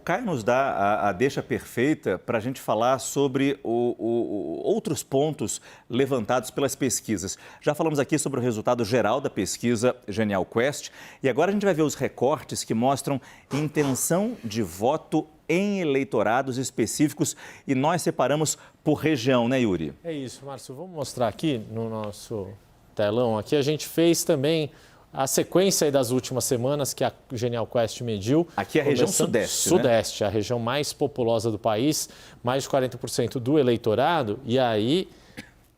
Caio nos dá a deixa perfeita para a gente falar sobre outros pontos levantados pelas pesquisas. Já falamos aqui sobre o resultado geral da pesquisa Genial Quest e agora a gente vai ver os recortes que mostram intenção de voto em eleitorados específicos e nós separamos por região, né, Yuri? É isso, Márcio. Vamos mostrar aqui no nosso telão. Aqui a gente fez também a sequência aí das últimas semanas que a Genial Quest mediu. Aqui é a região sudeste, Sudeste, né? A região mais populosa do país, mais de 40% do eleitorado. E aí,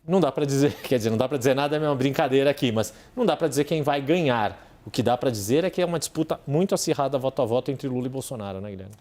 não dá para dizer, quer dizer, não dá para dizer nada, é uma brincadeira aqui, mas não dá para dizer quem vai ganhar. O que dá para dizer é que é uma disputa muito acirrada voto a voto entre Lula e Bolsonaro, né, Guilherme?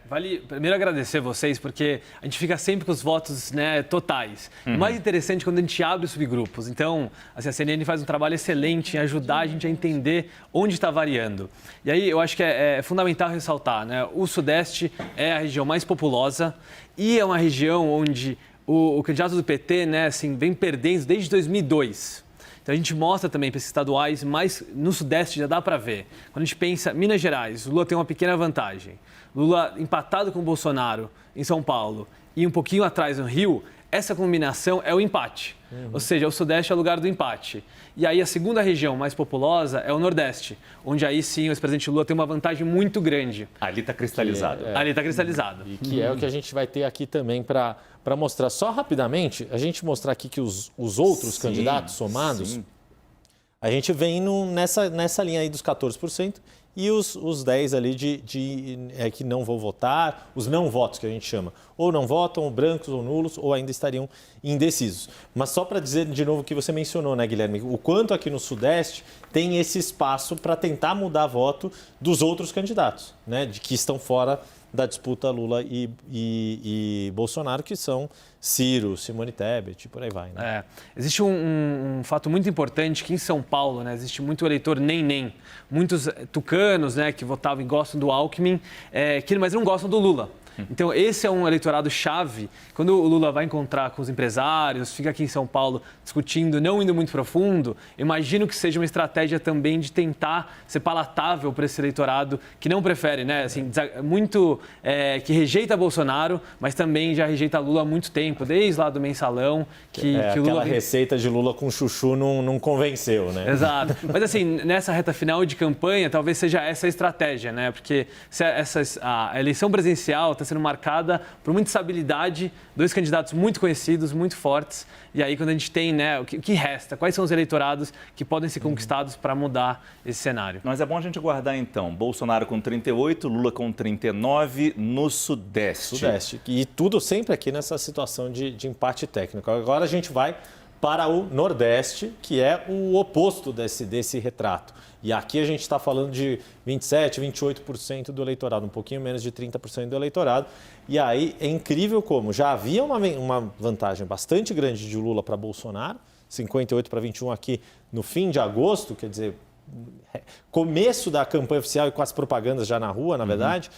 Vale primeiro agradecer vocês, porque a gente fica sempre com os votos, né, totais. O mais interessante é quando a gente abre os subgrupos. Então, assim, a CNN faz um trabalho excelente em ajudar a gente a entender onde está variando. E aí eu acho que é fundamental ressaltar, né? O Sudeste é a região mais populosa e é uma região onde o candidato do PT, né, assim, vem perdendo desde 2002. Então, a gente mostra também para esses estaduais, mas no Sudeste já dá para ver. Quando a gente pensa Minas Gerais, Lula tem uma pequena vantagem. Lula empatado com o Bolsonaro em São Paulo e um pouquinho atrás no Rio, essa combinação é o empate. Ou seja, o Sudeste é o lugar do empate. E aí a segunda região mais populosa é o Nordeste, onde aí sim o ex-presidente Lula tem uma vantagem muito grande. Ali está cristalizado. Ali está cristalizado. E que é o que a gente vai ter aqui também para mostrar. Só rapidamente, a gente mostrar aqui que os outros candidatos somados, a gente vem nessa linha aí dos 14%. E os 10 ali que não vão votar, os não votos que a gente chama. Ou não votam, ou brancos ou nulos, ou ainda estariam indecisos. Mas só para dizer de novo o que você mencionou, né, Guilherme? O quanto aqui no Sudeste tem esse espaço para tentar mudar voto dos outros candidatos, né? De que estão fora da disputa Lula e Bolsonaro, que são Ciro, Simone Tebet e por aí vai. Né? Existe um fato muito importante que em São Paulo, né, existe muito eleitor nem. Muitos tucanos, né, que votavam e gostam do Alckmin, mas não gostam do Lula. Então, esse é um eleitorado chave. Quando o Lula vai encontrar com os empresários, fica aqui em São Paulo discutindo, não indo muito profundo, imagino que seja uma estratégia também de tentar ser palatável para esse eleitorado que não prefere, né? Assim, que rejeita Bolsonaro, mas também já rejeita Lula há muito tempo, desde lá do mensalão. Que o Lula... Aquela receita de Lula com chuchu não convenceu, né? Exato. Mas assim, nessa reta final de campanha, talvez seja essa a estratégia, né? Porque a eleição presidencial está sendo marcada por muita estabilidade, dois candidatos muito conhecidos, muito fortes. E aí, quando a gente tem, né, o que resta? Quais são os eleitorados que podem ser conquistados para mudar esse cenário? Mas é bom a gente guardar, então, Bolsonaro com 38, Lula com 39 no Sudeste. E tudo sempre aqui nessa situação de empate técnico. Agora a gente vai para o Nordeste, que é o oposto desse retrato. E aqui a gente está falando de 27%, 28% do eleitorado, um pouquinho menos de 30% do eleitorado. E aí é incrível como já havia uma vantagem bastante grande de Lula para Bolsonaro, 58 para 21 aqui no fim de agosto, quer dizer, começo da campanha oficial e com as propagandas já na rua, na verdade,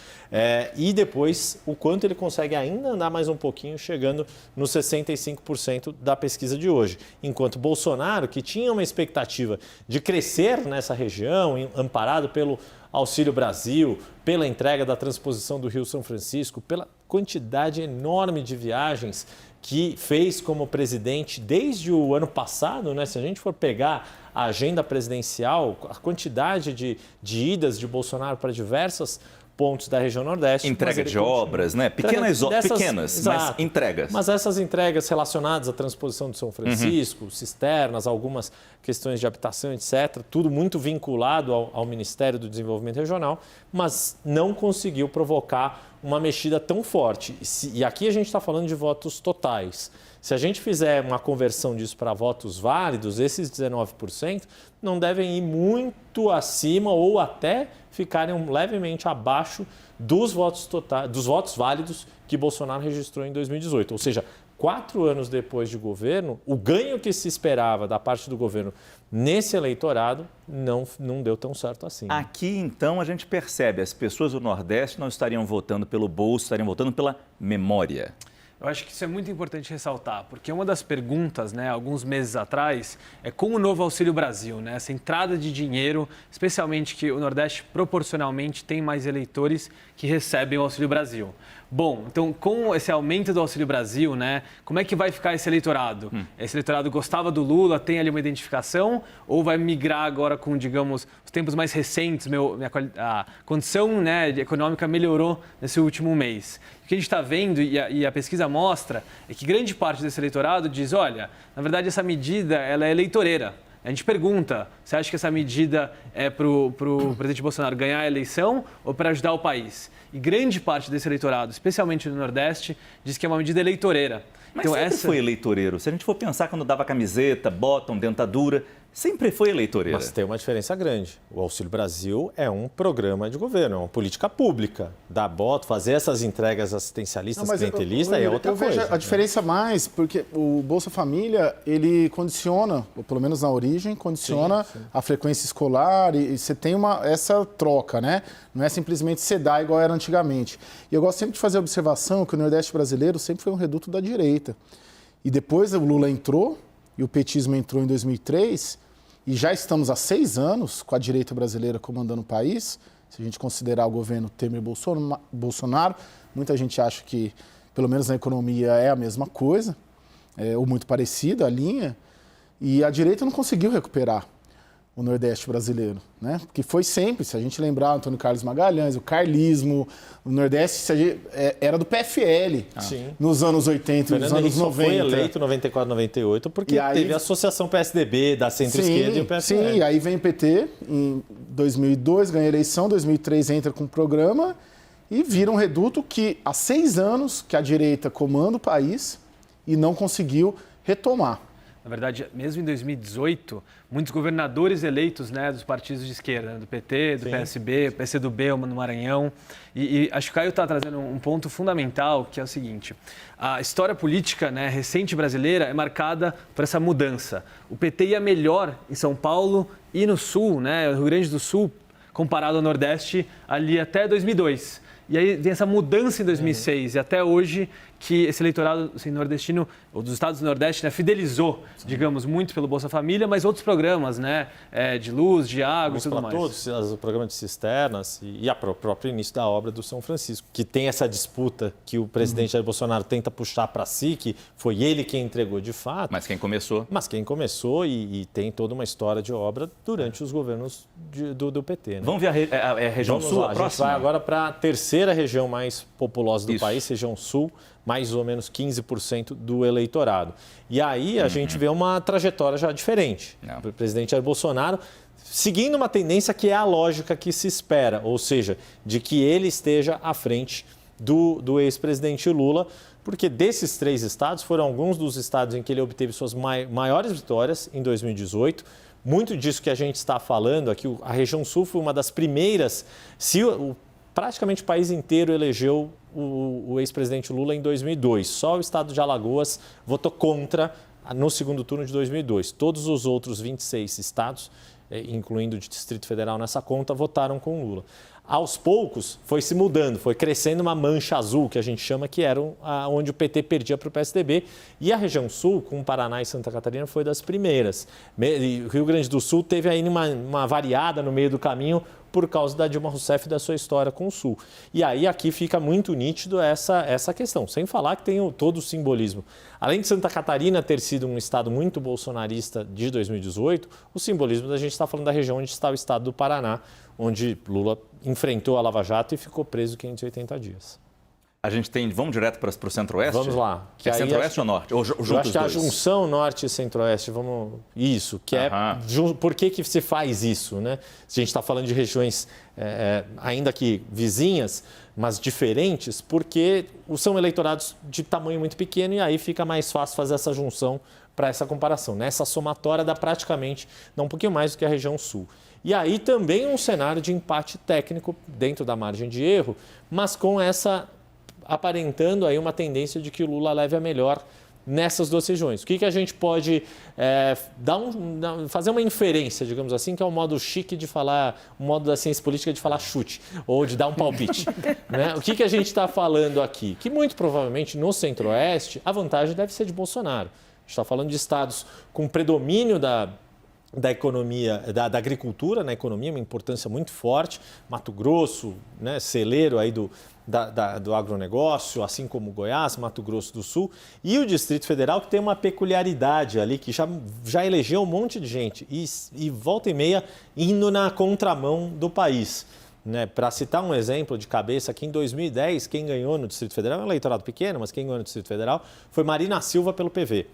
e depois o quanto ele consegue ainda andar mais um pouquinho, chegando nos 65% da pesquisa de hoje. Enquanto Bolsonaro, que tinha uma expectativa de crescer nessa região, amparado pelo Auxílio Brasil, pela entrega da transposição do Rio-São Francisco, pela quantidade enorme de viagens que fez como presidente desde o ano passado, né? Se a gente for pegar a agenda presidencial, a quantidade de idas de Bolsonaro para diversos pontos da região Nordeste. Entrega de obras, né? Pequenas, mas entregas. Mas essas entregas relacionadas à transposição de São Francisco, cisternas, algumas questões de habitação, etc., tudo muito vinculado ao Ministério do Desenvolvimento Regional, mas não conseguiu provocar uma mexida tão forte. E aqui a gente está falando de votos totais. Se a gente fizer uma conversão disso para votos válidos, esses 19% não devem ir muito acima ou até ficarem levemente abaixo dos votos totais, dos votos válidos que Bolsonaro registrou em 2018. Ou seja, 4 anos depois de governo, o ganho que se esperava da parte do governo nesse eleitorado não deu tão certo assim. Aqui, então, a gente percebe, as pessoas do Nordeste não estariam votando pelo bolso, estariam votando pela memória. Eu acho que isso é muito importante ressaltar, porque uma das perguntas, né, alguns meses atrás, é com o novo Auxílio Brasil, né, essa entrada de dinheiro, especialmente que o Nordeste proporcionalmente tem mais eleitores que recebem o Auxílio Brasil. Bom, então com esse aumento do Auxílio Brasil, né, como é que vai ficar esse eleitorado? Esse eleitorado gostava do Lula, tem ali uma identificação, ou vai migrar agora com, digamos, os tempos mais recentes, a condição, né, econômica melhorou nesse último mês? O que a gente está vendo, e a pesquisa mostra, é que grande parte desse eleitorado diz, olha, na verdade essa medida ela é eleitoreira. A gente pergunta, você acha que essa medida é para o presidente Bolsonaro ganhar a eleição ou para ajudar o país? E grande parte desse eleitorado, especialmente no Nordeste, diz que é uma medida eleitoreira. Mas então, sempre foi eleitoreiro. Se a gente for pensar quando dava camiseta, bottom, dentadura, sempre foi eleitoreiro. Mas tem uma diferença grande. O Auxílio Brasil é um programa de governo, é uma política pública. Dar bota, fazer essas entregas assistencialistas, clientelistas, é outra coisa. Eu vejo a diferença mais, porque o Bolsa Família, ele condiciona, ou pelo menos na origem, condiciona a frequência escolar e você tem essa troca, né? Não é simplesmente você dá igual era antigamente. E eu gosto sempre de fazer a observação que o Nordeste brasileiro sempre foi um reduto da direita. E depois o Lula entrou, e o petismo entrou em 2003, e já estamos há 6 anos com a direita brasileira comandando o país. Se a gente considerar o governo Temer-Bolsonaro, muita gente acha que, pelo menos na economia, é a mesma coisa, ou muito parecida a linha, e a direita não conseguiu recuperar o Nordeste brasileiro, né? Porque foi sempre, se a gente lembrar, Antônio Carlos Magalhães, o carlismo, o Nordeste era do PFL nos anos 80 e nos anos 90. Só foi eleito em 94, 98, porque teve a associação PSDB da centro-esquerda e o PFL. Sim, aí vem o PT em 2002, ganha a eleição, 2003 entra com o programa e vira um reduto que há 6 anos que a direita comanda o país e não conseguiu retomar. Na verdade, mesmo em 2018, muitos governadores eleitos, né, dos partidos de esquerda, do PT, do PSB, PCdoB no Maranhão. E acho que o Caio está trazendo um ponto fundamental, que é o seguinte. A história política, né, recente brasileira é marcada por essa mudança. O PT ia melhor em São Paulo e no Sul, né, no Rio Grande do Sul, comparado ao Nordeste, ali até 2002. E aí vem essa mudança em 2006 e até hoje que esse eleitorado assim, nordestino, ou dos estados do Nordeste, né, fidelizou, digamos, muito pelo Bolsa Família, mas outros programas, né, de luz, de água e tudo mais. Todos, o programa de cisternas e o próprio início da obra do São Francisco, que tem essa disputa que o presidente Jair Bolsonaro tenta puxar para si, que foi ele quem entregou de fato. Mas quem começou e tem toda uma história de obra durante os governos do PT. Né? Vamos ver a região sul, a gente vai agora para a terceira região mais populosa do país, região sul, mais ou menos 15% do eleitorado. E aí a gente vê uma trajetória já diferente. O presidente Jair Bolsonaro seguindo uma tendência que é a lógica que se espera, ou seja, de que ele esteja à frente do ex-presidente Lula, porque desses 3 estados foram alguns dos estados em que ele obteve suas maiores vitórias em 2018. Muito disso que a gente está falando aqui, a região sul foi uma das primeiras, praticamente o país inteiro elegeu o ex-presidente Lula em 2002. Só o estado de Alagoas votou contra no segundo turno de 2002. Todos os outros 26 estados, incluindo o Distrito Federal nessa conta, votaram com Lula. Aos poucos, foi se mudando, foi crescendo uma mancha azul, que a gente chama, que era onde o PT perdia para o PSDB. E a região sul, com Paraná e Santa Catarina, foi das primeiras. O Rio Grande do Sul teve aí uma variada no meio do caminho, por causa da Dilma Rousseff e da sua história com o Sul. E aí aqui fica muito nítido essa questão, sem falar que tem todo o simbolismo. Além de Santa Catarina ter sido um estado muito bolsonarista de 2018, o simbolismo da gente está falando da região onde está o estado do Paraná, onde Lula enfrentou a Lava Jato e ficou preso 580 dias. A gente tem... Vamos direto para o Centro-Oeste? Vamos lá. Que é Centro-Oeste ou Norte? Ou eu acho que a junção Norte e Centro-Oeste, isso, que é... Por que se faz isso, né? Se a gente está falando de regiões ainda que vizinhas, mas diferentes, porque são eleitorados de tamanho muito pequeno e aí fica mais fácil fazer essa junção para essa comparação. Né? Essa somatória dá praticamente, um pouquinho mais do que a região sul. E aí também um cenário de empate técnico dentro da margem de erro, mas com essa... aparentando aí uma tendência de que o Lula leve a melhor nessas duas regiões. O que a gente pode fazer uma inferência, digamos assim, que é o modo chique de falar, o modo da ciência política de falar chute, ou de dar um palpite. Né? O que a gente está falando aqui? Que muito provavelmente no Centro-Oeste a vantagem deve ser de Bolsonaro. A gente está falando de estados com predomínio da economia, da agricultura na economia, uma importância muito forte. Mato Grosso, né, celeiro aí do agronegócio, assim como Goiás, Mato Grosso do Sul. E o Distrito Federal, que tem uma peculiaridade ali, que já elegeu um monte de gente e volta e meia indo na contramão do país. Né? Para citar um exemplo de cabeça, aqui em 2010, quem ganhou no Distrito Federal, é um eleitorado pequeno, mas quem ganhou no Distrito Federal foi Marina Silva pelo PV.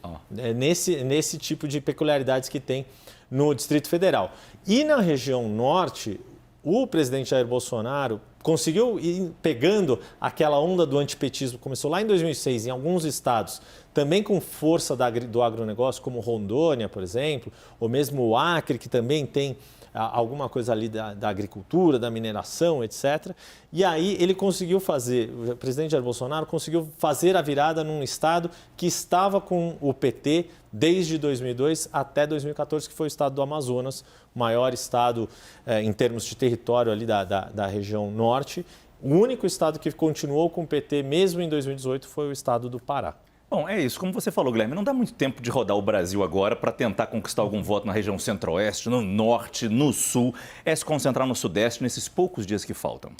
Nesse tipo de peculiaridades que tem no Distrito Federal. E na região norte, o presidente Jair Bolsonaro conseguiu ir pegando aquela onda do antipetismo, começou lá em 2006 em alguns estados, também com força do agronegócio, como Rondônia, por exemplo, ou mesmo o Acre, que também tem alguma coisa ali da agricultura, da mineração, etc. E aí ele conseguiu fazer, o presidente Jair Bolsonaro conseguiu fazer a virada num estado que estava com o PT desde 2002 até 2014, que foi o estado do Amazonas, o maior estado em termos de território ali da região norte. O único estado que continuou com o PT mesmo em 2018 foi o estado do Pará. Bom, é isso. Como você falou, Guilherme, não dá muito tempo de rodar o Brasil agora para tentar conquistar algum voto na região centro-oeste, no norte, no sul. É se concentrar no sudeste nesses poucos dias que faltam.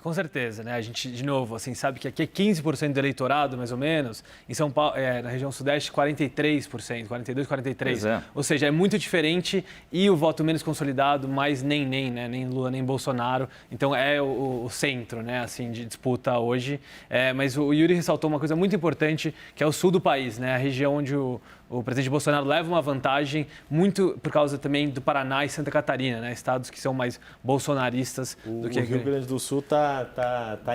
Com certeza, né? A gente, de novo, assim, sabe que aqui é 15% do eleitorado, mais ou menos. Em São Paulo, na região sudeste, 43%, 42%, 43%. Ou seja, é muito diferente e o voto menos consolidado, mas nem, né? Nem Lula, nem Bolsonaro. Então, é o centro, né? Assim, de disputa hoje. Mas o Yuri ressaltou uma coisa muito importante, que é o sul do país, né? A região onde o presidente Bolsonaro leva uma vantagem muito por causa também do Paraná e Santa Catarina, né? Estados que são mais bolsonaristas do que... O Rio Grande do Sul tá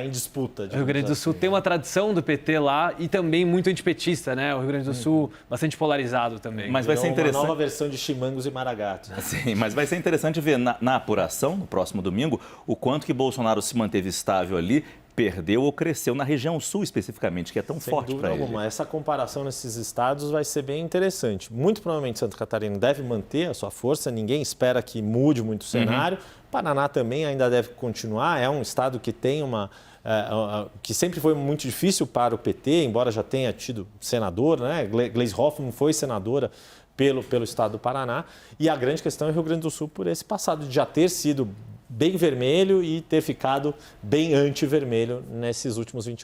em disputa. O Rio Grande do Sul tem uma tradição do PT lá e também muito antipetista, né? O Rio Grande do Sul bastante polarizado também. Mas vai ser interessante... Uma nova versão de Chimangos e Maragatos. Sim, mas vai ser interessante ver na apuração, no próximo domingo, o quanto que Bolsonaro se manteve estável ali, perdeu ou cresceu na região sul especificamente, que é tão forte para ele. Essa comparação nesses estados vai ser bem interessante. Muito provavelmente Santa Catarina deve manter a sua força, ninguém espera que mude muito o cenário. Paraná também ainda deve continuar, é um estado que tem que sempre foi muito difícil para o PT, embora já tenha tido senador, né? Gleisi Hoffmann foi senadora pelo estado do Paraná. E a grande questão é o Rio Grande do Sul por esse passado de já ter sido bem vermelho e ter ficado bem anti-vermelho nesses últimos 20 anos.